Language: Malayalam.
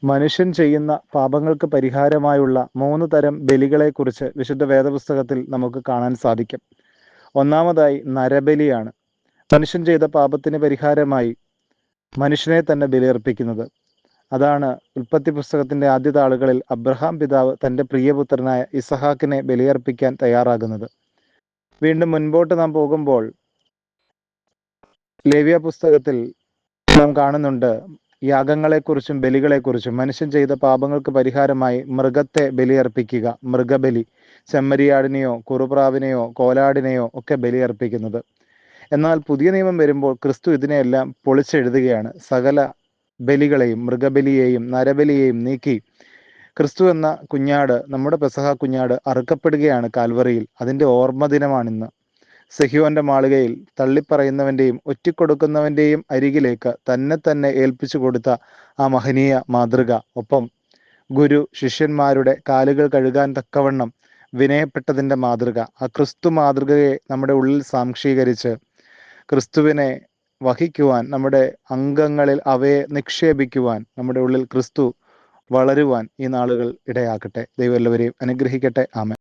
മനുഷ്യൻ ചെയ്യുന്ന പാപങ്ങൾക്ക് പരിഹാരമായുള്ള 3 തരം ബലികളെക്കുറിച്ച് വിശുദ്ധ വേദപുസ്തകത്തിൽ നമുക്ക് കാണാൻ സാധിക്കും. ഒന്നാമതായി നരബലിയാണ്. മനുഷ്യൻ ചെയ്ത പാപത്തിന് പരിഹാരമായി മനുഷ്യനെ തന്നെ ബലിയർപ്പിക്കുന്നത്. അതാണ് ഉൽപ്പത്തി പുസ്തകത്തിൻ്റെ ആദ്യ താളുകളിൽ അബ്രഹാം പിതാവ് തൻ്റെ പ്രിയപുത്രനായ ഇസഹാക്കിനെ ബലിയർപ്പിക്കാൻ തയ്യാറാകുന്നത്. വീണ്ടും മുൻപോട്ട് നാം പോകുമ്പോൾ ലേവ്യ പുസ്തകത്തിൽ നാം കാണുന്നുണ്ട് യാഗങ്ങളെക്കുറിച്ചും ബലികളെക്കുറിച്ചും. മനുഷ്യൻ ചെയ്ത പാപങ്ങൾക്ക് പരിഹാരമായി മൃഗത്തെ ബലിയർപ്പിക്കുക, മൃഗബലി, ചെമ്മരിയാടിനെയോ കുറുപ്രാവിനെയോ കോലാടിനെയോ ഒക്കെ ബലിയർപ്പിക്കുന്നത്. എന്നാൽ പുതിയ നിയമം വരുമ്പോൾ ക്രിസ്തു ഇതിനെയെല്ലാം പൊളിച്ചെഴുതുകയാണ്. സകല ബലികളെയും, മൃഗബലിയെയും നരബലിയെയും നീക്കി ക്രിസ്തു എന്ന കുഞ്ഞാട്, നമ്മുടെ പെസഹ കുഞ്ഞാട് അറുക്കപ്പെടുകയാണ് കാൽവറിയിൽ. അതിൻ്റെ ഓർമ്മ ദിനമാണിന്ന്. സെഹിയോന്റെ മാളികയിൽ തള്ളിപ്പറയുന്നവൻ്റെയും ഒറ്റിക്കൊടുക്കുന്നവൻ്റെയും അരികിലേക്ക് തന്നെ ഏൽപ്പിച്ചു കൊടുത്ത ആ മഹനീയ മാതൃക, ഒപ്പം ഗുരു ശിഷ്യന്മാരുടെ കാലുകൾ കഴുകാൻ തക്കവണ്ണം വിനയപ്പെട്ടതിൻ്റെ മാതൃക, ആ ക്രിസ്തു മാതൃകയെ നമ്മുടെ ഉള്ളിൽ സാംശീകരിച്ച് ക്രിസ്തുവിനെ വഹിക്കുവാൻ, നമ്മുടെ അംഗങ്ങളിൽ അവയെ നിക്ഷേപിക്കുവാൻ, നമ്മുടെ ഉള്ളിൽ ക്രിസ്തു വളരുവാൻ ഈ നാളുകൾ ഇടയാക്കട്ടെ. ദൈവം എല്ലാവരെയും അനുഗ്രഹിക്കട്ടെ. ആമേൻ.